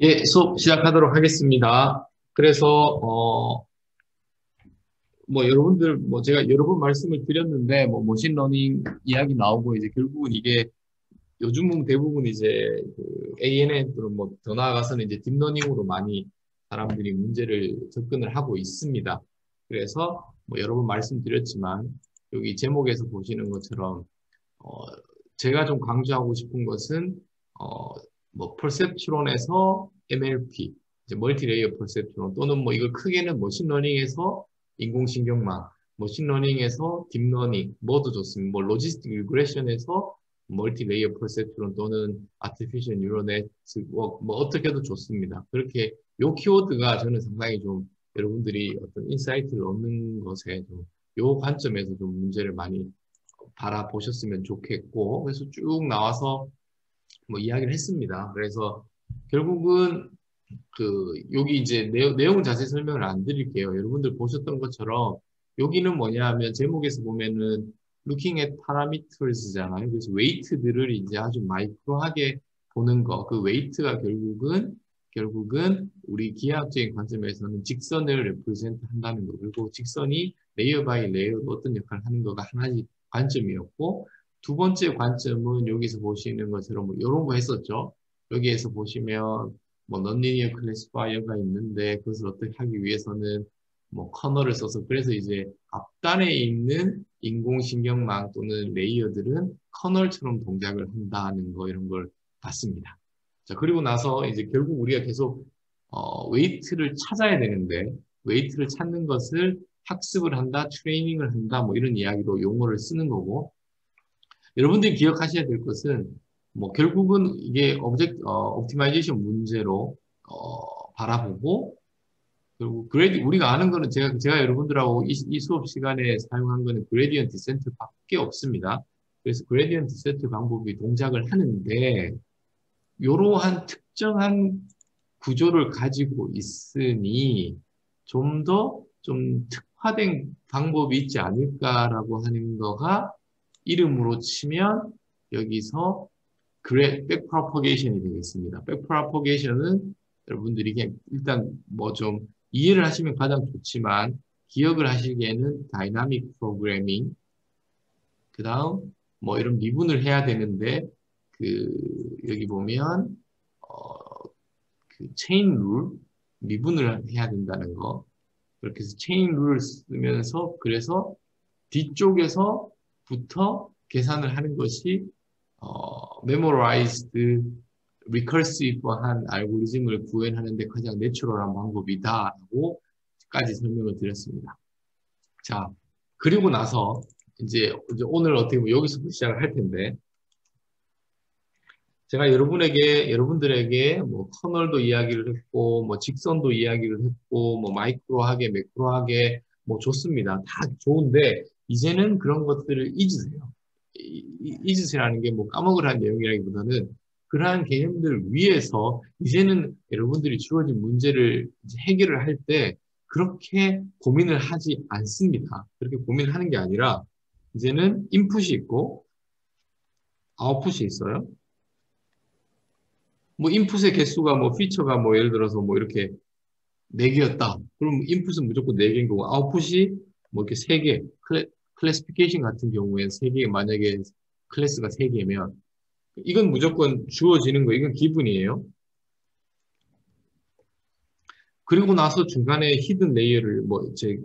예, 수업 시작하도록 하겠습니다. 그래서, 여러분들, 제가 여러 번 말씀을 드렸는데, 머신러닝 이야기 나오고, 이제 결국은 이게 요즘은 대부분 이제 그 ANN 또는 더 나아가서는 이제 딥러닝으로 많이 사람들이 문제를 접근을 하고 있습니다. 그래서 여러 번 말씀드렸지만, 여기 제목에서 보시는 것처럼, 어, 제가 좀 강조하고 싶은 것은 퍼셉트론에서 MLP, 이제 멀티레이어 퍼셉트론 또는 이걸 크게는 머신러닝에서 인공신경망, 머신러닝에서 딥러닝, 뭐도 좋습니다. 로지스틱 리그레션에서 멀티레이어 퍼셉트론 또는 아티피셜 뉴럴 네트워크 어떻게 해도 좋습니다. 그렇게 요 키워드가 저는 상당히 좀 여러분들이 어떤 인사이트를 얻는 것에 좀 요 관점에서 좀 문제를 많이 바라보셨으면 좋겠고, 그래서 쭉 나와서 이야기를 했습니다. 그래서 결국은 여기 이제 내용은 자세히 설명을 안 드릴게요. 여러분들 보셨던 것처럼 여기는 뭐냐 하면 제목에서 보면은 looking at parameters잖아요. 그래서 웨이트들을 이제 아주 마이크로하게 보는 거. 그 웨이트가 결국은 우리 기하학적인 관점에서는 직선을 레프레젠트 한다는 거. 그리고 직선이 레이어 바이 레이어로 어떤 역할을 하는 거가 하나의 관점이었고, 두 번째 관점은 여기서 보시는 것처럼 이런 거 했었죠. 여기에서 보시면 넌리니어 클래시파이어가 있는데 그것을 어떻게 하기 위해서는 커널을 써서 그래서 이제 앞단에 있는 인공신경망 또는 레이어들은 커널처럼 동작을 한다는 거 이런 걸 봤습니다. 자, 그리고 나서 이제 결국 우리가 계속 웨이트를 찾아야 되는데 웨이트를 찾는 것을 학습을 한다, 트레이닝을 한다, 이런 이야기로 용어를 쓰는 거고 여러분들이 기억하셔야 될 것은 결국은 이게 옵티마이제이션 문제로 바라보고 그리고 우리가 아는 거는 제가 여러분들하고 이 수업 시간에 사용한 거는 그레디언트 디센트밖에 없습니다. 그래서 그레디언트 디센트 방법이 동작을 하는데 이러한 특정한 구조를 가지고 있으니 좀 더 좀 특화된 방법이 있지 않을까라고 하는 거가 이름으로 치면 여기서 백프로퍼게이션이 되겠습니다. 백프로퍼게이션은 여러분들이 그냥 일단 좀 이해를 하시면 가장 좋지만 기억을 하시기에는 다이나믹 프로그래밍 그 다음 이런 미분을 해야 되는데 여기 보면 체인 룰 미분을 해야 된다는 거 그렇게 해서 체인 룰을 쓰면서 그래서 뒤쪽에서부터 계산을 하는 것이 memorized recursive한 알고리즘을 구현하는 데 가장 내추럴한 방법이다라고까지 설명을 드렸습니다. 자, 그리고 나서 이제 오늘 어떻게 보면 여기서부터 시작을 할 텐데 제가 여러분들에게 커널도 이야기를 했고, 직선도 이야기를 했고, 마이크로하게, 매크로하게, 좋습니다. 다 좋은데, 이제는 그런 것들을 잊으세요. 잊으세요라는 게 까먹으라는 내용이라기보다는 그러한 개념들 위에서 이제는 여러분들이 주어진 문제를 이제 해결을 할 때 그렇게 고민을 하지 않습니다. 그렇게 고민을 하는 게 아니라 이제는 인풋이 있고 아웃풋이 있어요. 인풋의 개수가 피처가 예를 들어서 이렇게 4개였다. 그럼 인풋은 무조건 4개인 거고, 아웃풋이 이렇게 3개, 클래시피케이션 같은 경우에 3개, 만약에 클래스가 3개면, 이건 무조건 주어지는 거, 이건 기분이에요. 그리고 나서 중간에 히든 레이어를,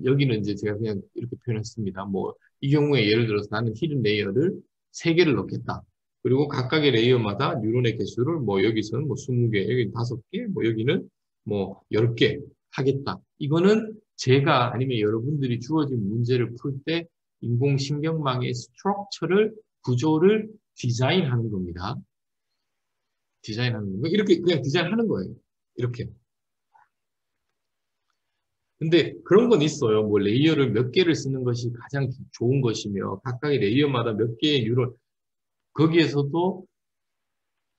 여기는 이제 제가 그냥 이렇게 표현했습니다. 이 경우에 예를 들어서 나는 히든 레이어를 3개를 넣겠다. 그리고 각각의 레이어마다 뉴런의 개수를 여기서는 20개, 여기는 5개, 여기는 10개 하겠다. 이거는 제가 아니면 여러분들이 주어진 문제를 풀 때 인공신경망의 스트럭처를, 구조를 디자인하는 겁니다. 디자인하는 거. 이렇게 그냥 디자인하는 거예요. 이렇게. 근데 그런 건 있어요. 레이어를 몇 개를 쓰는 것이 가장 좋은 것이며 각각의 레이어마다 몇 개의 뉴런 거기에서도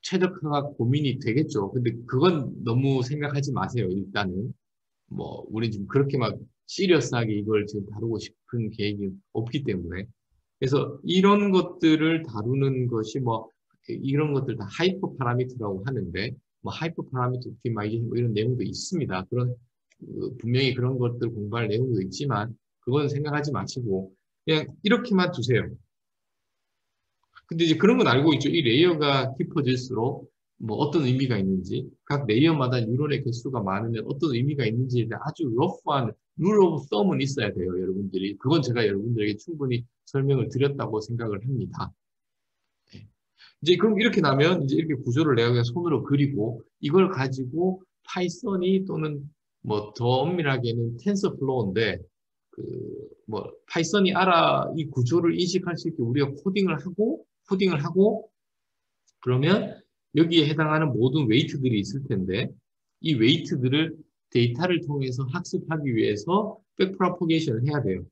최적화가 고민이 되겠죠. 근데 그건 너무 생각하지 마세요. 일단은 우리 지금 그렇게 막 시리어스하게 이걸 지금 다루고 싶은 계획이 없기 때문에 그래서 이런 것들을 다루는 것이 이런 것들 다 하이퍼 파라미터라고 하는데 뭐 하이퍼 파라미터 옵티마이제이션 뭐 이런 내용도 있습니다. 그런 분명히 그런 것들 공부할 내용도 있지만 그건 생각하지 마시고 그냥 이렇게만 두세요. 근데 이제 그런 건 알고 있죠. 이 레이어가 깊어질수록 뭐 어떤 의미가 있는지, 각 레이어마다 뉴런의 개수가 많으면 어떤 의미가 있는지에 대한 아주 러프한 룰 오브 썸은 있어야 돼요, 여러분들이. 그건 제가 여러분들에게 충분히 설명을 드렸다고 생각을 합니다. 네. 이제 그럼 이렇게 나면 이제 이렇게 구조를 내가 그냥 손으로 그리고 이걸 가지고 파이썬이 또는 뭐 더 엄밀하게는 텐서플로우인데 뭐 파이썬이 알아 이 구조를 인식할 수 있게 우리가 코딩을 하고 그러면 여기에 해당하는 모든 웨이트들이 있을 텐데 이 웨이트들을 데이터를 통해서 학습하기 위해서 백프로포게이션을 해야 돼요.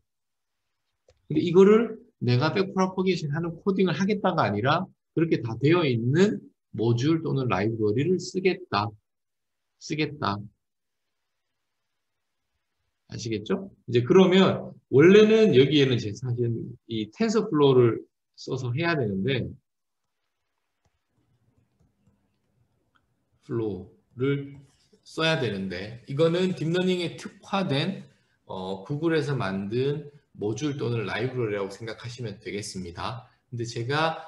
근데 이거를 내가 백프로포게이션 하는 코딩을 하겠다가 아니라 그렇게 다 되어 있는 모듈 또는 라이브러리를 쓰겠다. 아시겠죠? 이제 그러면 원래는 여기에는 제 사실 이 텐서플로우를 써서 해야 되는데 플로우를 써야 되는데 이거는 딥러닝에 특화된 구글에서 만든 모듈 또는 라이브러리라고 생각하시면 되겠습니다. 근데 제가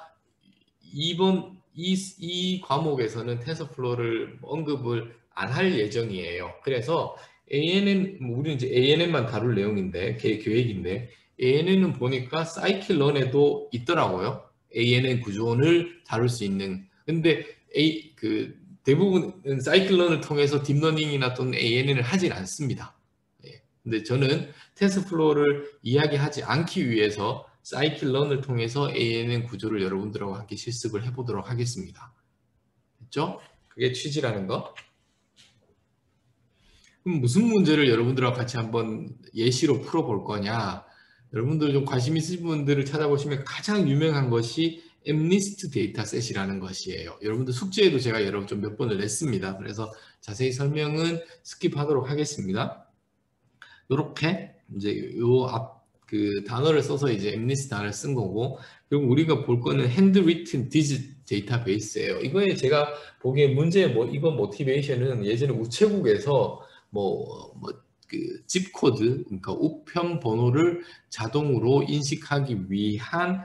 이번 이 과목에서는 텐서플로우를 언급을 안 할 예정이에요. 그래서 ANN 우리는 이제 ANN만 다룰 내용인데 계획인데 ANN은 보니까 사이클런에도 있더라고요. ANN 구조를 다룰 수 있는. 근데 대부분은 사이클런을 통해서 딥러닝이나 또는 ANN을 하진 않습니다. 예. 근데 저는 텐서플로우를 이야기하지 않기 위해서 사이클런을 통해서 ANN 구조를 여러분들하고 함께 실습을 해보도록 하겠습니다. 됐죠? 그게 취지라는 거. 그럼 무슨 문제를 여러분들하고 같이 한번 예시로 풀어볼 거냐? 여러분들 좀 관심 있으신 분들을 찾아보시면 가장 유명한 것이 엠니스트 데이터셋이라는 것이에요. 여러분들 숙제에도 제가 여러분 좀 몇 번을 냈습니다. 그래서 자세히 설명은 스킵하도록 하겠습니다. 이렇게 이제 요 앞 그 단어를 써서 이제 엠니스트 단어를 쓴 거고, 그리고 우리가 볼 거는 핸드리튼 디지 데이터베이스예요. 이거에 제가 보기에 문제 이번 모티베이션은 예전에 우체국에서 집 코드, 그러니까 우편 번호를 자동으로 인식하기 위한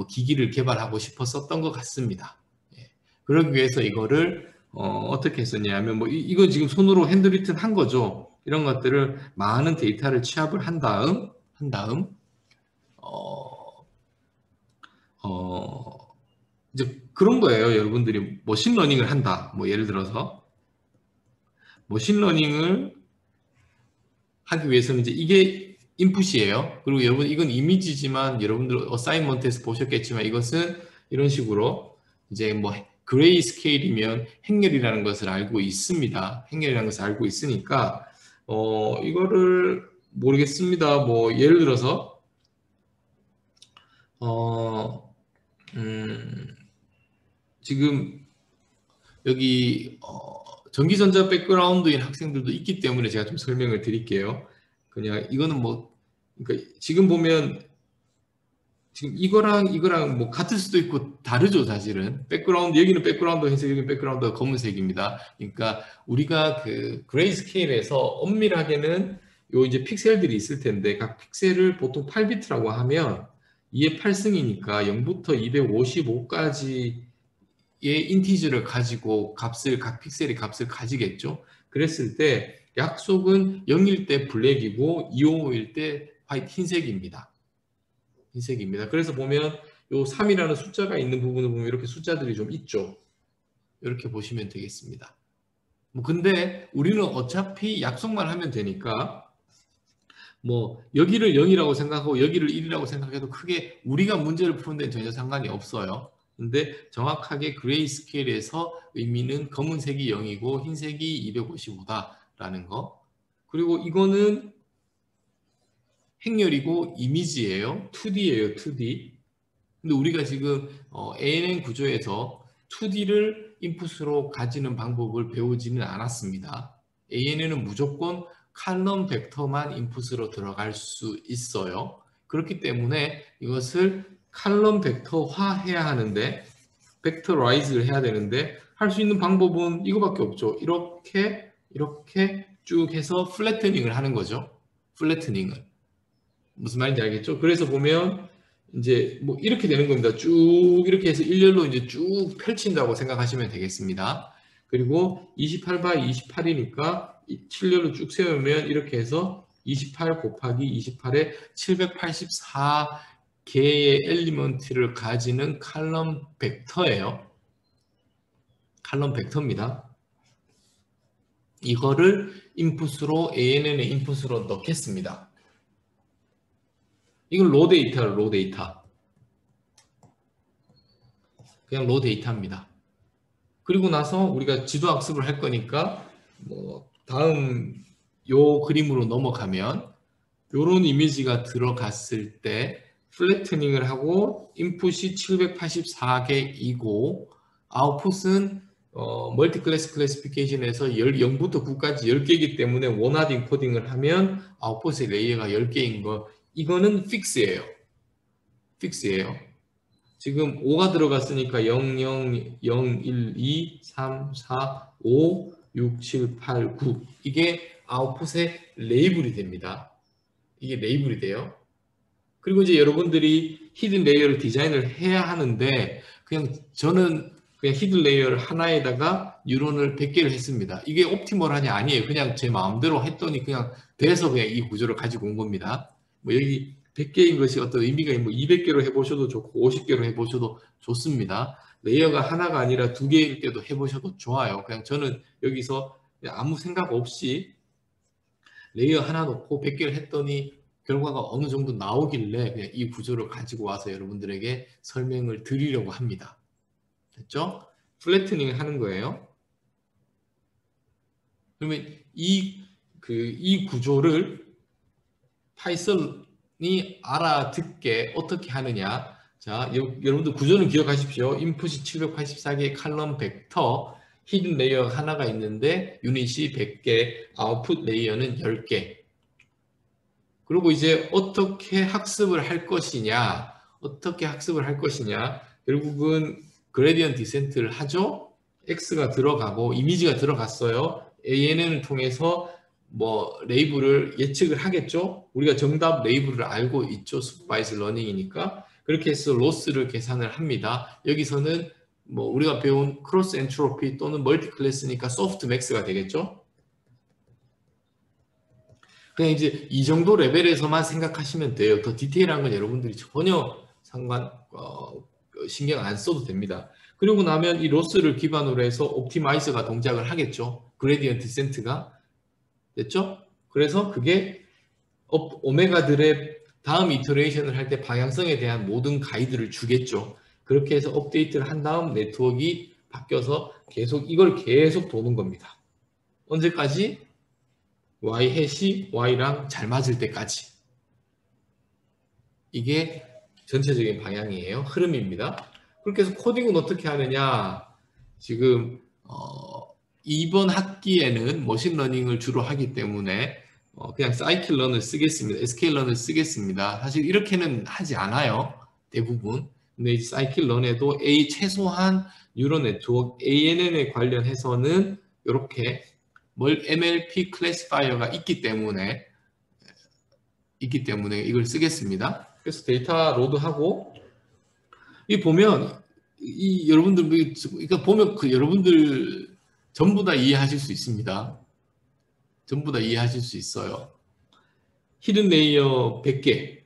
기기를 개발하고 싶었었던 것 같습니다. 예. 그러기 위해서 이거를 어떻게 했었냐면 이거 지금 손으로 핸드리튼 한 거죠. 이런 것들을 많은 데이터를 취합을 한 다음 어, 이제 그런 거예요. 여러분들이 머신러닝을 한다. 예를 들어서 머신러닝을 하기 위해서는 이제 이게 인풋이에요. 그리고 여러분 이건 이미지지만 여러분들 어사이먼트에서 보셨겠지만 이것은 이런 식으로 이제 그레이 스케일이면 행렬이라는 것을 알고 있습니다. 행렬이라는 것을 알고 있으니까 이거를 모르겠습니다. 예를 들어서 지금 여기 전기전자 백그라운드인 학생들도 있기 때문에 제가 좀 설명을 드릴게요. 그냥 이거는 그러니까 지금 보면 지금 이거랑 같을 수도 있고 다르죠, 사실은. 백그라운드, 여기는 백그라운드 흰색, 여기는 백그라운드가 검은색입니다. 그러니까 우리가 그 그레이 스케일에서 엄밀하게는 요 이제 픽셀들이 있을 텐데 각 픽셀을 보통 8비트라고 하면 2의 8승이니까 0부터 255까지의 인티저를 가지고 각 픽셀이 값을 가지겠죠. 그랬을 때 약속은 0일 때 블랙이고 255일 때 흰색입니다. 흰색입니다. 그래서 보면 요 3이라는 숫자가 있는 부분을 보면 이렇게 숫자들이 좀 있죠. 이렇게 보시면 되겠습니다. 근데 우리는 어차피 약속만 하면 되니까 여기를 0이라고 생각하고 여기를 1이라고 생각해도 크게 우리가 문제를 푸는 데는 전혀 상관이 없어요. 근데 정확하게 그레이 스케일에서 의미는 검은색이 0이고 흰색이 255다라는 거. 그리고 이거는 행렬이고 이미지예요. 2D예요, 2D. 근데 우리가 지금 ANN 구조에서 2D를 인풋으로 가지는 방법을 배우지는 않았습니다. ANN은 무조건 칼럼 벡터만 인풋으로 들어갈 수 있어요. 그렇기 때문에 이것을 칼럼 벡터화 해야 하는데 벡터라이즈를 해야 되는데 할 수 있는 방법은 이거밖에 없죠. 이렇게 쭉 해서 플래트닝을 하는 거죠. 플래트닝을. 무슨 말인지 알겠죠? 그래서 보면 이제 뭐 이렇게 되는 겁니다. 쭉 이렇게 해서 일렬로 이제 쭉 펼친다고 생각하시면 되겠습니다. 그리고 28 28이니까 7열로 쭉 세우면 이렇게 해서 28 곱하기 28에 784개의 엘리먼트를 가지는 칼럼 벡터예요. 칼럼 벡터입니다. 이거를 인풋으로 ANN의 인풋으로 넣겠습니다. 이건 로 데이터예요. 로 데이터. 그냥 로 데이터입니다. 그리고 나서 우리가 지도 학습을 할 거니까 뭐 다음 요 그림으로 넘어가면 요런 이미지가 들어갔을 때 플래트닝을 하고 인풋이 784개이고 아웃풋은 멀티 클래스 클래시피케이션에서 0부터 9까지 10개이기 때문에 원하드 인코딩을 하면 아웃풋의 레이어가 10개인 거 이거는 픽스예요. 픽스예요. 지금 5가 들어갔으니까 0, 0, 0, 1, 2, 3, 4, 5, 6, 7, 8, 9 이게 아웃풋의 레이블이 됩니다. 이게 레이블이 돼요. 그리고 이제 여러분들이 히든 레이어를 디자인을 해야 하는데 그냥 저는 그냥 히든 레이어를 하나에다가 뉴런을 100개를 했습니다. 이게 옵티멀하냐 아니에요. 그냥 제 마음대로 했더니 그냥 돼서 그냥 이 구조를 가지고 온 겁니다. 뭐 여기 100개인 것이 어떤 의미가 뭐 200개로 해보셔도 좋고 50개로 해보셔도 좋습니다. 레이어가 하나가 아니라 2개일 때도 해보셔도 좋아요. 그냥 저는 여기서 그냥 아무 생각 없이 레이어 하나 놓고 100개를 했더니 결과가 어느 정도 나오길래 그냥 이 구조를 가지고 와서 여러분들에게 설명을 드리려고 합니다. 됐죠? 플래트닝 하는 거예요. 그러면 이 구조를 파이썬이 알아듣게 어떻게 하느냐. 자, 여러분들 구조는 기억하십시오. 인풋이 784개의 칼럼 벡터, 히든 레이어 하나가 있는데 유닛이 100개, 아웃풋 레이어는 10개. 그리고 이제 어떻게 학습을 할 것이냐, 결국은 그레디언트 디센트를 하죠. X가 들어가고 이미지가 들어갔어요. ANN을 통해서 뭐 레이블을 예측을 하겠죠. 우리가 정답 레이블을 알고 있죠. 슈퍼바이즈 러닝이니까. 그렇게 해서 로스를 계산을 합니다. 여기서는 뭐 우리가 배운 크로스 엔트로피 또는 멀티 클래스니까 소프트 맥스가 되겠죠. 그냥 이제 이 정도 레벨에서만 생각하시면 돼요. 더 디테일한 건 여러분들이 전혀 신경 안 써도 됩니다. 그리고 나면 이 로스를 기반으로 해서 옵티마이저가 동작을 하겠죠. 그레디언트 디센트가 됐죠? 그래서 그게 오메가들의 다음 이터레이션을 할 때 방향성에 대한 모든 가이드를 주겠죠. 그렇게 해서 업데이트를 한 다음 네트워크가 바뀌어서 이걸 계속 도는 겁니다. 언제까지? Y 해시 Y랑 잘 맞을 때까지. 이게 전체적인 방향이에요. 흐름입니다. 그렇게 해서 코딩은 어떻게 하느냐? 지금 이번 학기에는 머신러닝을 주로 하기 때문에 그냥 사이클런을 쓰겠습니다. SK런을 쓰겠습니다. 사실 이렇게는 하지 않아요. 대부분. 근데 이 사이클런에도 최소한 뉴런 네트워크 ANN에 관련해서는 이렇게 MLP 클래시파이어가 있기 때문에 이걸 쓰겠습니다. 그래서 데이터 로드하고 이 보면 여러분들 그러니까 보면 여러분들 전부 다 이해하실 수 있습니다. 전부 다 이해하실 수 있어요. 히든 레이어 100개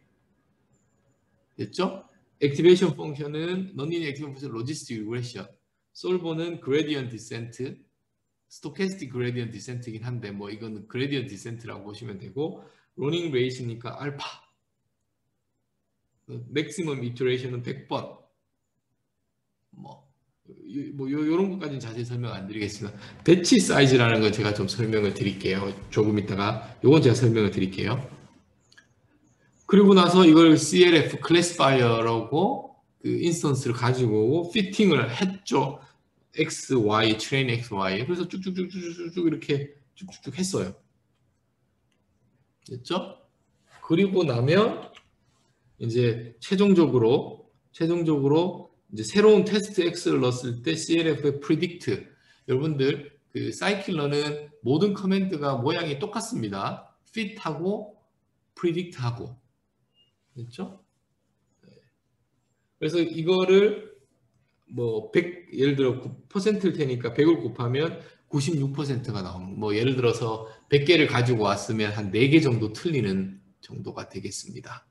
됐죠? 액티베이션 펑션은 넌리니어 액티베이션 펑션 로지스틱 리그레션, 솔버는 그레디언트 디센트, 스토캐스틱 그레디언트 디센트이긴 한데 뭐 이거는 그레디언트 디센트라고 보시면 되고, 러닝 레이스니까 알파, 맥시멈 이터레이션은 100번, 요런 것까지는 자세히 설명 안 드리겠습니다. 배치 사이즈라는 걸 제가 좀 설명을 드릴게요. 조금 있다가 요건 제가 설명을 드릴게요. 그리고 나서 이걸 CLF 클래시파이어라고 그 인스턴스를 가지고 오고 피팅을 했죠. X, Y, 트레인 X, Y. 그래서 쭉쭉쭉쭉쭉 이렇게 쭉쭉쭉 했어요. 됐죠? 그리고 나면 이제 최종적으로 이제 새로운 테스트 X를 넣었을 때 CLF의 predict. 여러분들 그 사이클러는 모든 커맨드가 모양이 똑같습니다. fit하고 predict하고. 됐죠? 그래서 이거를 뭐 100, 예를 들어 9%일 테니까 100을 곱하면 96%가 나오는, 뭐 예를 들어서 100개를 가지고 왔으면 한 4개 정도 틀리는 정도가 되겠습니다.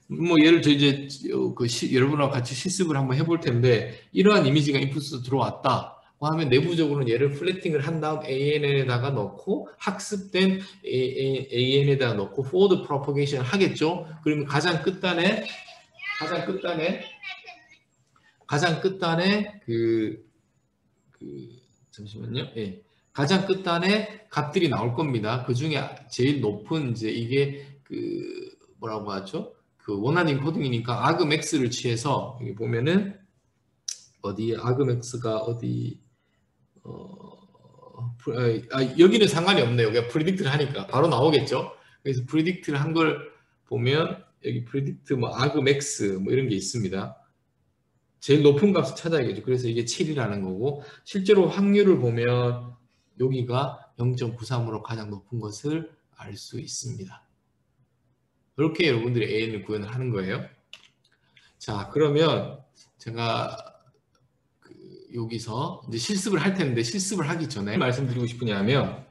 뭐 예를 들어 이제 여러분하고 같이 실습을 한번 해볼 텐데, 이러한 이미지가 인풋으로 들어왔다 하면 내부적으로는 얘를 플래팅을 한 다음 ANN에다가 넣고 학습된 AN에다가 넣고 forward propagation 하겠죠. 그러면 가장 끝단에 잠시만요. 예. 가장 끝단에 값들이 나올 겁니다. 그 중에 제일 높은 이제 이게 뭐라고 하죠? 원하는 코딩이니까 argmax를 취해서 여기 보면은 어디 argmax가 어디 여기는 상관이 없네요. 그냥 predict를 하니까 바로 나오겠죠. 그래서 predict를 한 걸 보면 여기 predict 뭐 argmax 뭐 이런 게 있습니다. 제일 높은 값을 찾아야겠죠. 그래서 이게 7이라는 거고, 실제로 확률을 보면 여기가 0.93으로 가장 높은 것을 알 수 있습니다. 그렇게 여러분들이 AN을 구현을 하는 거예요. 자, 그러면 제가 여기서 이제 실습을 할 텐데, 실습을 하기 전에 말씀드리고 싶으냐면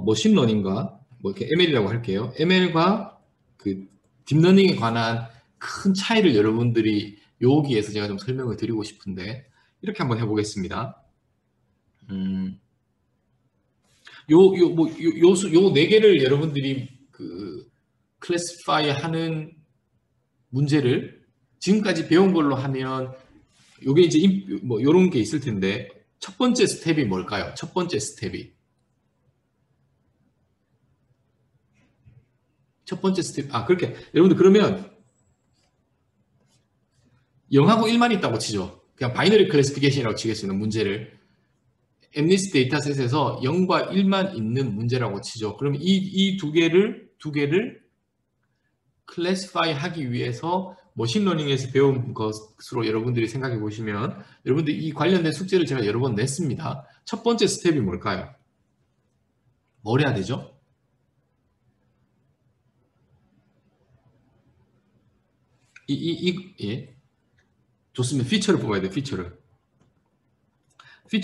머신러닝과 뭐 이렇게 ML이라고 할게요. ML과 그 딥러닝에 관한 큰 차이를 여러분들이 여기에서 제가 좀 설명을 드리고 싶은데, 이렇게 한번 해보겠습니다. 요 네 개를 여러분들이 클래시파이 하는 문제를 지금까지 배운 걸로 하면 요게 이제 뭐 요런 게 있을 텐데, 첫 번째 스텝이 뭘까요? 첫 번째 스텝. 그렇게 여러분들 그러면 0하고 1만 있다고 치죠. 그냥 바이너리 클래시피케이션이라고 치겠습니다. 문제를 MNIST 데이터셋에서 0과 1만 있는 문제라고 치죠. 그러면 이 두 개를 클래시파이 하기 위해서 머신러닝에서 배운 것으로 여러분들이 생각해 보시면, 여러분들 이 관련된 숙제를 제가 여러 번 냈습니다. 첫 번째 스텝이 뭘까요? 뭘 해야 되죠? 예. 좋습니다. 피처를 뽑아야 돼요. 피처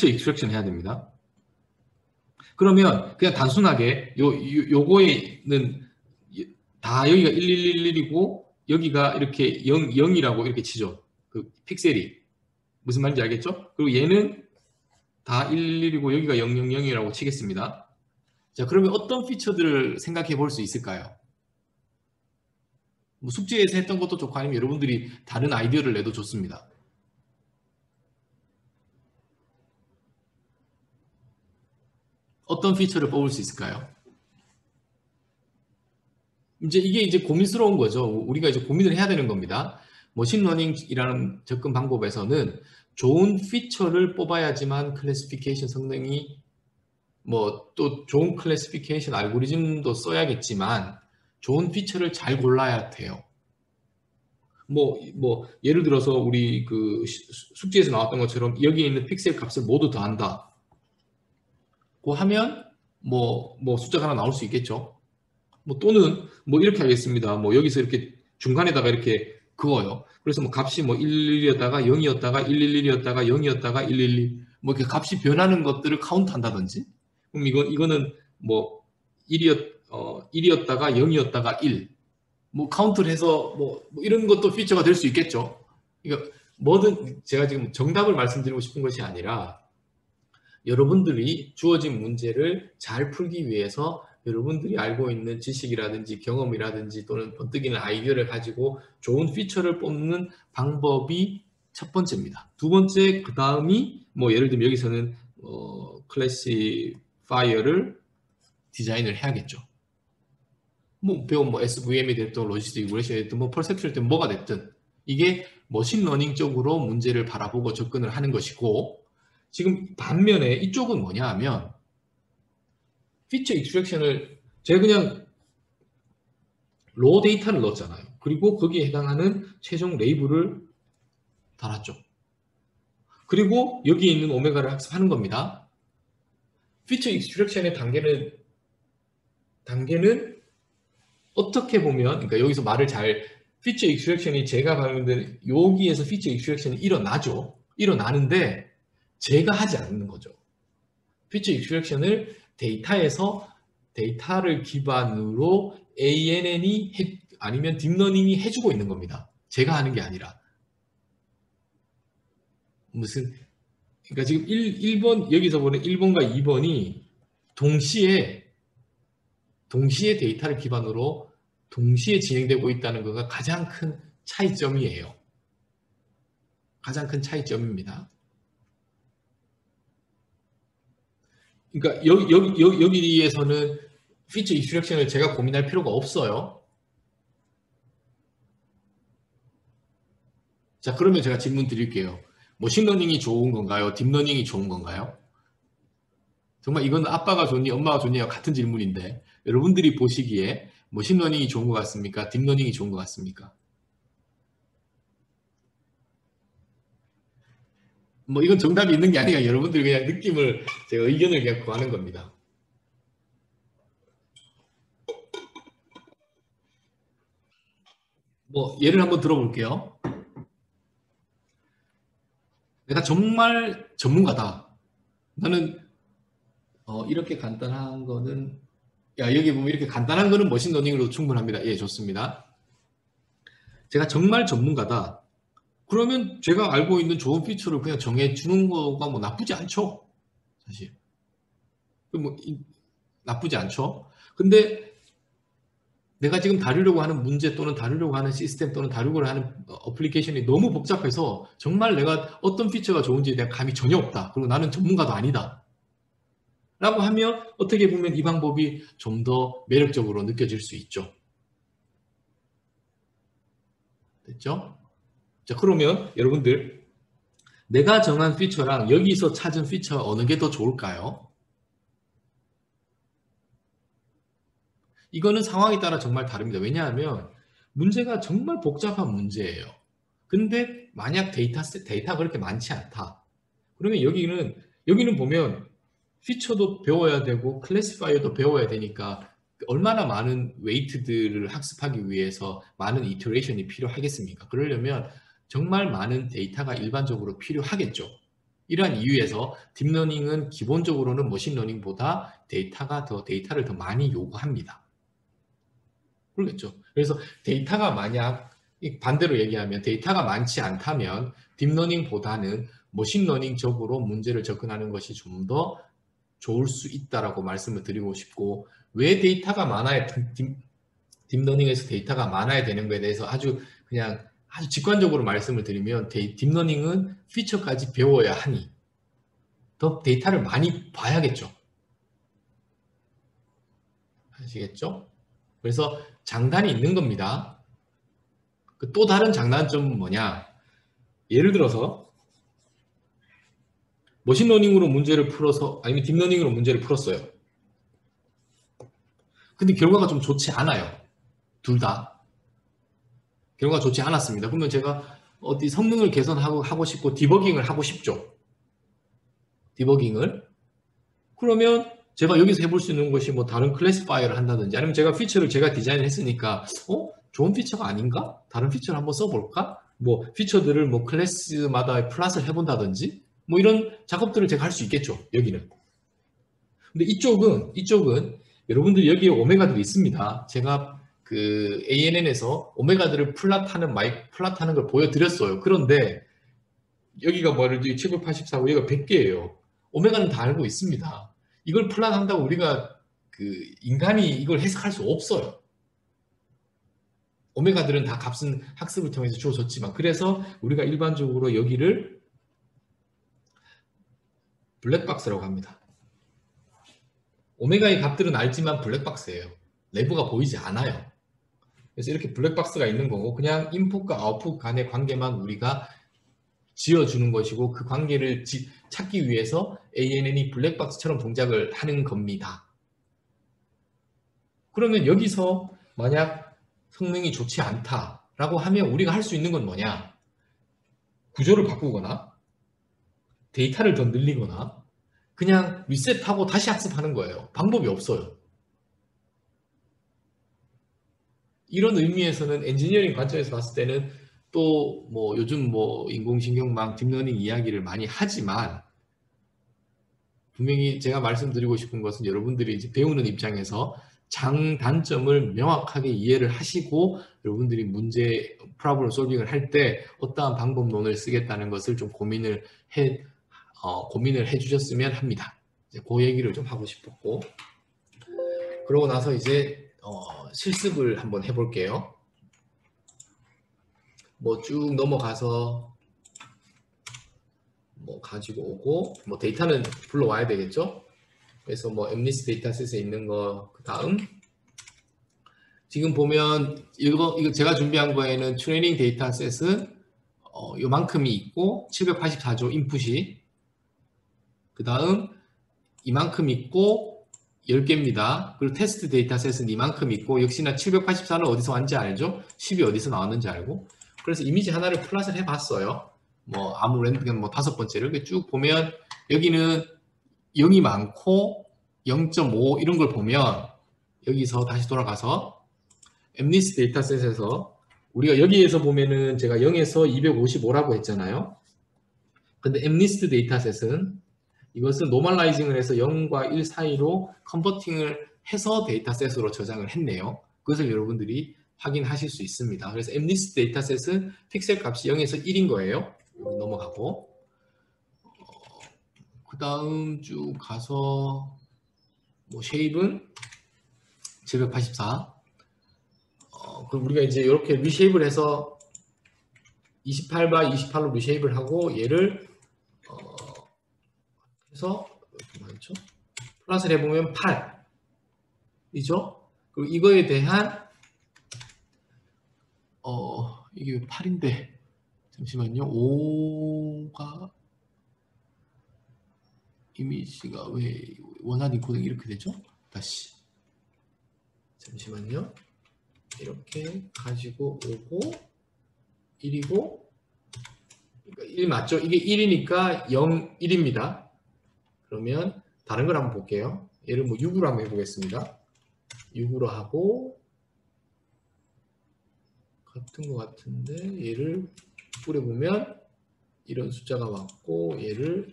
익스트랙션 해야 됩니다. 그러면 그냥 단순하게 요거에는 다 여기가 1111이고 여기가 이렇게 0이라고 이렇게 치죠. 그 픽셀이. 무슨 말인지 알겠죠? 그리고 얘는 다 111이고 여기가 000이라고 치겠습니다. 자, 그러면 어떤 피처들을 생각해 볼 수 있을까요? 뭐 숙제에서 했던 것도 좋고 아니면 여러분들이 다른 아이디어를 내도 좋습니다. 어떤 피처를 뽑을 수 있을까요? 이게 이제 고민스러운 거죠. 우리가 이제 고민을 해야 되는 겁니다. 머신러닝이라는 접근 방법에서는 좋은 피처를 뽑아야지만 클래시피케이션 성능이, 뭐 또 좋은 클래시피케이션 알고리즘도 써야겠지만 좋은 피처를 잘 골라야 돼요. 뭐 예를 들어서 우리 숙제에서 나왔던 것처럼 여기 있는 픽셀 값을 모두 더한다 고 하면 뭐 숫자가 하나 나올 수 있겠죠. 뭐 또는 뭐 이렇게 하겠습니다. 뭐 여기서 이렇게 중간에다가 이렇게 그어요. 그래서 뭐 값이 뭐 111이었다가 0이었다가 111이었다가 0이었다가 112, 뭐 이렇게 값이 변하는 것들을 카운트한다든지. 그럼 이거는 뭐 1이었다가 0이었다가 1. 뭐 카운트를 해서 뭐 이런 것도 피처가 될 수 있겠죠. 그러니까 뭐든 제가 지금 정답을 말씀드리고 싶은 것이 아니라 여러분들이 주어진 문제를 잘 풀기 위해서 여러분들이 알고 있는 지식이라든지 경험이라든지 또는 번뜩이는 아이디어를 가지고 좋은 피처를 뽑는 방법이 첫 번째입니다. 두 번째, 그 다음이 뭐 예를 들면 여기서는 클래시파이어를 디자인을 해야겠죠. 뭐 배운 뭐 SVM이 됐든 로지스틱 리그레션이 됐든 뭐 퍼셉션이 됐든 뭐가 됐든 이게 머신러닝 쪽으로 문제를 바라보고 접근을 하는 것이고, 지금 반면에 이쪽은 뭐냐 하면 피처 익스트랙션을 제가 그냥 로 데이터를 넣었잖아요. 그리고 거기에 해당하는 최종 레이블을 달았죠. 그리고 여기에 있는 오메가를 학습하는 겁니다. 피처 익스트랙션의 단계는 어떻게 보면, 그러니까 여기서 말을 잘, 피처 익스트랙션이 제가 봤는데 여기에서 피처 익스트랙션이 일어나죠. 일어나는데 제가 하지 않는 거죠. 피처 익스트랙션을 데이터를 기반으로 ANN이 아니면 딥러닝이 해주고 있는 겁니다. 제가 하는 게 아니라. 그러니까 지금 1번, 여기서 보는 1번과 2번이 동시에 데이터를 기반으로 동시에 진행되고 있다는 것가 가장 큰 차이점이에요. 가장 큰 차이점입니다. 그러니까 여기에서는 피처 익스트랙션을 제가 고민할 필요가 없어요. 자, 그러면 제가 질문 드릴게요. 머신러닝이 좋은 건가요? 딥러닝이 좋은 건가요? 정말 이건 아빠가 좋니 엄마가 좋니와 같은 질문인데 여러분들이 보시기에 머신러닝이 좋은 것 같습니까? 딥러닝이 좋은 것 같습니까? 뭐 이건 정답이 있는 게 아니라 여러분들이 그냥 느낌을, 제가 의견을 그냥 구하는 겁니다. 뭐 예를 한번 들어볼게요. 내가 정말 전문가다. 나는 이렇게 간단한 거는, 야, 여기 보면 이렇게 간단한 거는 머신러닝으로 충분합니다. 예, 좋습니다. 제가 정말 전문가다. 그러면 제가 알고 있는 좋은 피처를 그냥 정해주는 거가 뭐 나쁘지 않죠. 사실. 뭐 나쁘지 않죠. 근데 내가 지금 다루려고 하는 문제 또는 다루려고 하는 시스템 또는 다루려고 하는 어플리케이션이 너무 복잡해서 정말 내가 어떤 피처가 좋은지에 대한 감이 전혀 없다. 그리고 나는 전문가도 아니다. 라고 하면 어떻게 보면 이 방법이 좀 더 매력적으로 느껴질 수 있죠. 됐죠? 자, 그러면 여러분들, 내가 정한 피처랑 여기서 찾은 피처 어느 게 더 좋을까요? 이거는 상황에 따라 정말 다릅니다. 왜냐하면 문제가 정말 복잡한 문제예요. 근데 만약 데이터가 그렇게 많지 않다. 그러면 여기는 보면 피처도 배워야 되고 클래시파이어도 배워야 되니까 얼마나 많은 웨이트들을 학습하기 위해서 많은 이터레이션이 필요하겠습니까? 그러려면 정말 많은 데이터가 일반적으로 필요하겠죠. 이러한 이유에서 딥러닝은 기본적으로는 머신러닝보다 데이터를 더 많이 요구합니다. 그렇겠죠. 그래서 데이터가 만약 반대로 얘기하면 데이터가 많지 않다면 딥러닝보다는 머신러닝적으로 문제를 접근하는 것이 좀 더 좋을 수 있다라고 말씀을 드리고 싶고, 왜 데이터가 많아야 딥러닝에서 데이터가 많아야 되는 거에 대해서 그냥 아주 직관적으로 말씀을 드리면 딥러닝은 피처까지 배워야 하니 더 데이터를 많이 봐야겠죠. 아시겠죠? 그래서 장단이 있는 겁니다. 또 다른 장단점은 뭐냐? 예를 들어서 머신러닝으로 문제를 풀어서 아니면 딥러닝으로 문제를 풀었어요. 근데 결과가 좀 좋지 않아요. 둘 다. 결과가 좋지 않았습니다. 그러면 제가 어디 성능을 개선하고 싶고 디버깅을 하고 싶죠. 디버깅을. 그러면 제가 여기서 해볼 수 있는 것이 뭐 다른 클래시파이어를 한다든지 아니면 제가 피처를 제가 디자인을 했으니까 좋은 피처가 아닌가? 다른 피처를 한번 써볼까? 뭐 피처들을 뭐 클래스마다 플랫을 해본다든지 뭐 이런 작업들을 제가 할 수 있겠죠. 여기는. 근데 이쪽은 여러분들 여기에 오메가들이 있습니다. 제가 그 ANN에서 오메가들을 플랫하는 걸 보여드렸어요. 그런데 여기가 뭐를 784고 여기가 100개예요. 오메가는 다 알고 있습니다. 이걸 플랫한다고 우리가 그 인간이 이걸 해석할 수 없어요. 오메가들은 다 값은 학습을 통해서 주어졌지만, 그래서 우리가 일반적으로 여기를 블랙박스라고 합니다. 오메가의 값들은 알지만 블랙박스예요. 내부가 보이지 않아요. 그래서 이렇게 블랙박스가 있는 거고 그냥 인풋과 아웃풋 간의 관계만 우리가 지어주는 것이고 그 관계를 찾기 위해서 ANN이 블랙박스처럼 동작을 하는 겁니다. 그러면 여기서 만약 성능이 좋지 않다라고 하면 우리가 할 수 있는 건 뭐냐? 구조를 바꾸거나 데이터를 더 늘리거나 그냥 리셋하고 다시 학습하는 거예요. 방법이 없어요. 이런 의미에서는 엔지니어링 관점에서 봤을 때는 또 뭐 요즘 뭐 인공신경망, 딥러닝 이야기를 많이 하지만 분명히 제가 말씀드리고 싶은 것은 여러분들이 이제 배우는 입장에서 장단점을 명확하게 이해를 하시고 여러분들이 문제 프로블럼 솔빙을 할 때 어떠한 방법론을 쓰겠다는 것을 좀 고민을 해 주셨으면 합니다. 이제 그 얘기를 좀 하고 싶었고 그러고 나서 이제 실습을 한번 해볼게요. 뭐 쭉 넘어가서 뭐 가지고 오고 뭐 데이터는 불러와야 되겠죠. 그래서 뭐 엠니스 데이터셋에 있는 거 그 다음 지금 보면 이거 제가 준비한 거에는 트레이닝 데이터셋은 요만큼이 있고 784조 인풋이 그 다음 이만큼 있고 10개입니다. 그리고 테스트 데이터셋은 이만큼 있고 역시나 784는 어디서 왔는지 알죠? 10이 어디서 나왔는지 알고 그래서 이미지 하나를 플롯을 해봤어요. 뭐 아무 랜덤 뭐 5번째를 이렇게 쭉 보면 여기는 0이 많고 0.5 이런 걸 보면 여기서 다시 돌아가서 엠니스 데이터셋에서 우리가 여기에서 보면은 제가 0에서 255라고 했잖아요. 근데 엠니스트 데이터셋은 이것은 노멀라이징을 해서 0과 1 사이로 컨버팅을 해서 데이터셋으로 저장을 했네요. 그것을 여러분들이 확인하실 수 있습니다. 그래서 엠니스트 데이터셋은 픽셀 값이 0에서 1인 거예요. 넘어가고 그 다음 쭉 가서 뭐 쉐입은 784 그럼 우리가 이제 이렇게 리쉐입을 해서 28바 28로 리쉐입을 하고 얘를 해서 많죠? 플러스를 해보면 8이죠? 그리고 이거에 대한 이게 8인데 잠시만요. 5가 이미지가 왜 원하는 코딩 이렇게 되죠? 다시 잠시만요. 이렇게 가지고 오고 1이고 그러니까 1 맞죠? 이게 1이니까 0, 1입니다. 그러면 다른 걸 한번 볼게요. 얘를 뭐 6으로 한번 해보겠습니다. 6으로 하고 같은 것 같은데 얘를 뿌려보면 이런 숫자가 왔고 얘를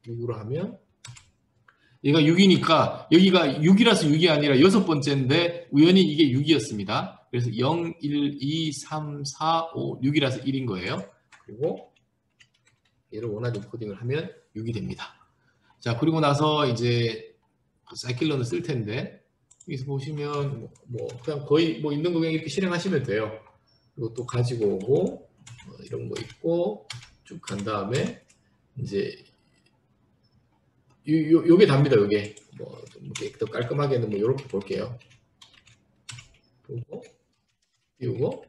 6으로 하면 얘가 6이니까 여기가 6이라서 6이 아니라 6번째인데 우연히 이게 6이었습니다. 그래서 0, 1, 2, 3, 4, 5, 6이라서 1인 거예요. 그리고 얘를 원하는 코딩을 하면 6이 됩니다. 자, 그리고 나서 이제 사이클런을 쓸 텐데 여기서 보시면 뭐 그냥 거의 뭐 있는 거 그냥 이렇게 실행하시면 돼요. 그리고 또 가지고 오고 이런 거 있고 쭉 간 다음에 이제 요게 답니다. 요게 뭐 좀 더 깔끔하게는 뭐 이렇게 볼게요. 보고 띄우고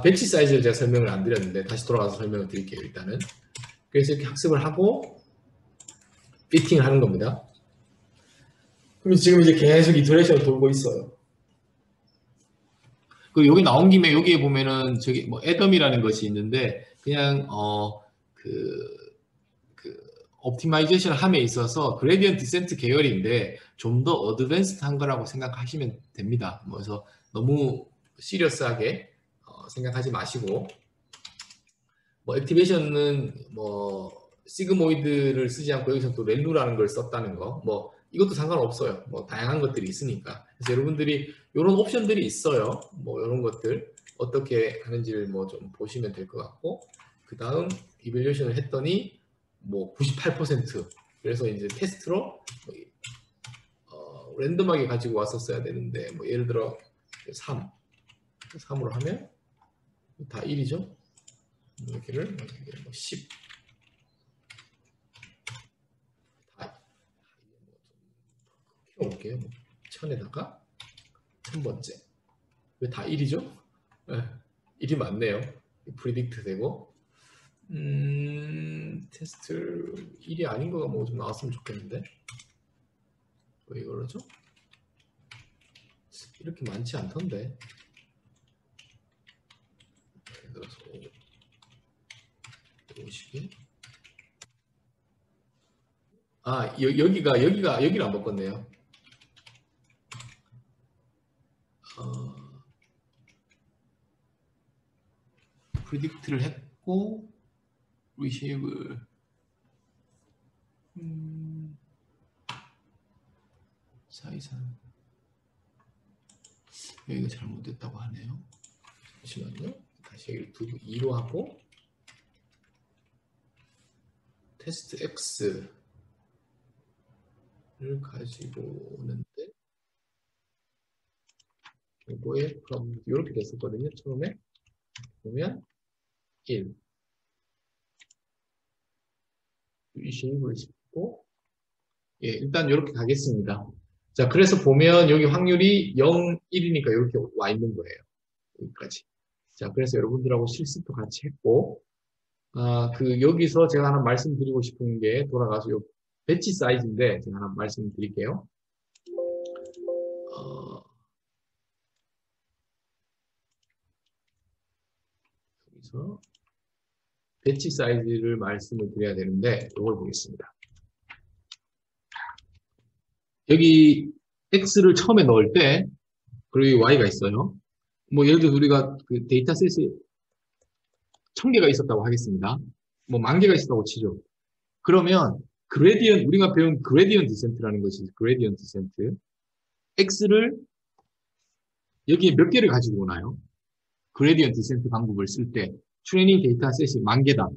배치 사이즈를 제가 설명을 안 드렸는데 다시 돌아가서 설명을 드릴게요. 일단은 그래서 이렇게 학습을 하고 피팅을 하는 겁니다. 그럼 지금 이제 계속 이터레이션을 돌고 있어요. 그리고 여기 나온 김에 여기에 보면은 저기 뭐 애덤이라는 것이 있는데 그냥 옵티마이제이션 함에 있어서 그레디언트 디센트 계열인데 좀 더 어드밴스드한 거라고 생각하시면 됩니다. 그래서 너무 시리어스하게 생각하지 마시고 뭐 액티베이션은 뭐 시그모이드를 쓰지 않고 여기서 또 렐루라는 걸 썼다는 거 뭐 이것도 상관없어요. 뭐 다양한 것들이 있으니까 그래서 여러분들이 이런 옵션들이 있어요. 뭐 이런 것들 어떻게 하는지를 뭐 좀 보시면 될 것 같고 그 다음 이밸류에이션을 했더니 뭐 98% 그래서 이제 테스트로 랜덤하게 가지고 왔었어야 되는데 뭐 예를 들어 3으로 하면 다 1이죠. 여기를 10 키워볼게요. 1000에다가 1000번째 왜 다 1이죠? 1이 맞네요. 프리딕트 되고 테스트 1이 아닌 거가 뭐 좀 나왔으면 좋겠는데 왜 그러죠? 이렇게 많지 않던데 예를 들어서 50에 여기를 안 바꿨네요. 프리딕트를 했고 리쉐이블 사이산 여기가 잘못됐다고 하네요. 잠시만요. 다시 여기를 2로 하고 테스트 X를 가지고 오는데 이거에 그럼 이렇게 됐었거든요. 처음에 보면 1 리쉐이블을 짚고 예, 일단 이렇게 가겠습니다. 자, 그래서 보면 여기 확률이 0, 1이니까 이렇게 와 있는 거예요. 여기까지. 자, 그래서 여러분들하고 실습도 같이 했고, 여기서 제가 하나 말씀드리고 싶은 게 돌아가서 요 배치 사이즈인데 제가 하나 말씀드릴게요. 여기서 배치 사이즈를 말씀을 드려야 되는데 이걸 보겠습니다. 여기 X를 처음에 넣을 때 그리고 Y가 있어요. 뭐 예를 들어 우리가 그 데이터셋이 1000개가 있었다고 하겠습니다. 뭐 10,000개가 있었다고 치죠. 그러면 우리가 배운 그레디언트 디센트라는 것이 그레디언트 디센트. X를 여기에 몇 개를 가지고 오나요? 그레디언트 디센트 방법을 쓸 때 트레이닝 데이터셋이 10,000개다.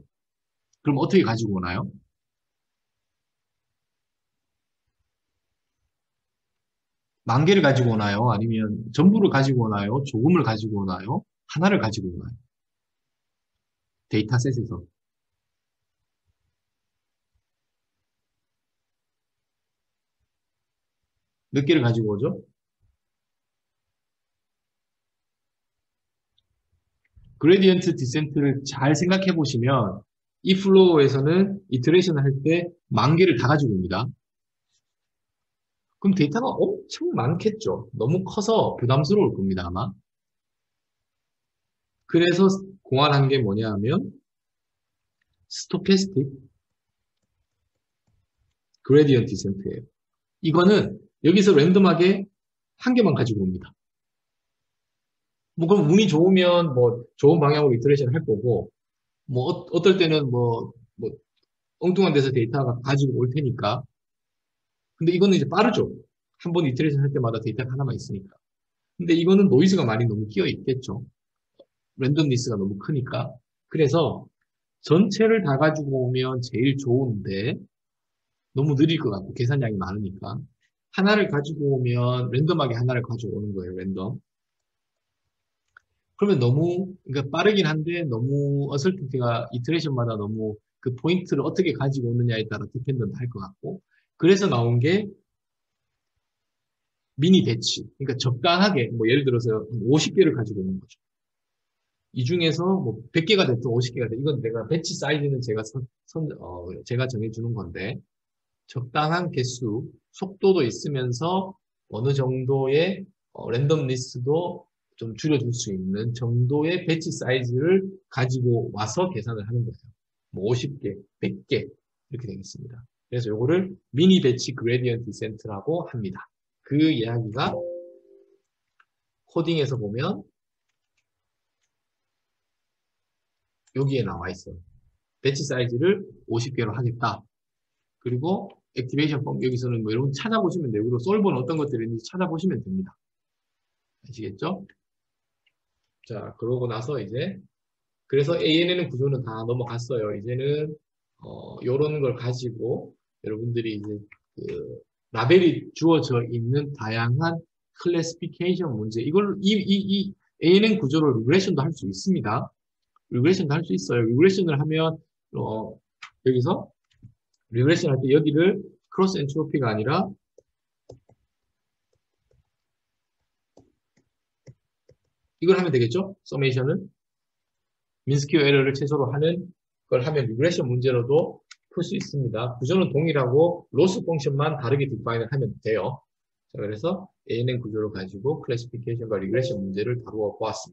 그럼 어떻게 가지고 오나요? 만 개를 가지고 오나요? 아니면 전부를 가지고 오나요? 조금을 가지고 오나요? 하나를 가지고 오나요? 데이터셋에서. 몇 개를 가지고 오죠? 그레디언트 디센트를 잘 생각해 보시면 이 플로우에서는 이터레이션을 할 때 10,000개를 다 가지고 옵니다. 그럼 데이터가 엄청 많겠죠. 너무 커서 부담스러울 겁니다, 아마. 그래서 공환한 게 뭐냐 하면 스토캐스틱 그레디언트 디센트예요. 이거는 여기서 랜덤하게 한 개만 가지고 옵니다. 뭐 그럼 운이 좋으면 뭐 좋은 방향으로 이터레이션 할 거고 뭐 어떨 때는 뭐 엉뚱한 데서 데이터가 가지고 올 테니까. 근데 이거는 이제 빠르죠. 한 번 이터레이션 할 때마다 데이터가 하나만 있으니까. 근데 이거는 노이즈가 많이 너무 끼어 있겠죠. 랜덤리스가 너무 크니까. 그래서 전체를 다 가지고 오면 제일 좋은데 너무 느릴 것 같고 계산량이 많으니까 하나를 가지고 오면 랜덤하게 하나를 가지고 오는 거예요. 랜덤. 그러면 너무 그러니까 빠르긴 한데 너무 어설프티가 이터레이션마다 너무 그 포인트를 어떻게 가지고 오느냐에 따라 디펜던트 할 것 같고 그래서 나온 게 미니 배치. 그러니까 적당하게 뭐 예를 들어서 50개를 가지고 오는 거죠. 이 중에서 뭐 100개가 됐든 50개가 됐든 이건 내가 배치 사이즈는 제가 정해주는 건데 적당한 개수, 속도도 있으면서 어느 정도의 랜덤리스도 좀 줄여줄 수 있는 정도의 배치 사이즈를 가지고 와서 계산을 하는 거예요. 뭐 50개, 100개 이렇게 되겠습니다. 그래서 요거를 미니 배치 그레디언트 디센트라고 합니다. 그 이야기가 코딩에서 보면 여기에 나와 있어요. 배치 사이즈를 50개로 하겠다. 그리고 액티베이션 펌 여기서는 뭐 여러분 찾아보시면 되고 솔버는 어떤 것들이 있는지 찾아보시면 됩니다. 아시겠죠? 자, 그러고 나서 이제 그래서 ANN 구조는 다 넘어갔어요. 이제는 요런 걸 가지고 여러분들이 이제 그 라벨이 주어져 있는 다양한 클래시피케이션 문제 이 ANN 구조를 리그레션도 할 수 있습니다. 리그레션도 할 수 있어요. 리그레션을 하면 여기서 리그레션 할 때 여기를 크로스 엔트로피가 아니라 이걸 하면 되겠죠? 서메이션은 민스큐 에러를 최소로 하는 걸 하면 리그레션 문제로도 풀 수 있습니다. 구조는 동일하고 로스 펑션만 다르게 디파인을 하면 돼요. 자, 그래서 ANN 구조를 가지고 클래시피케이션과 리그레션 문제를 다루어 보았습니다.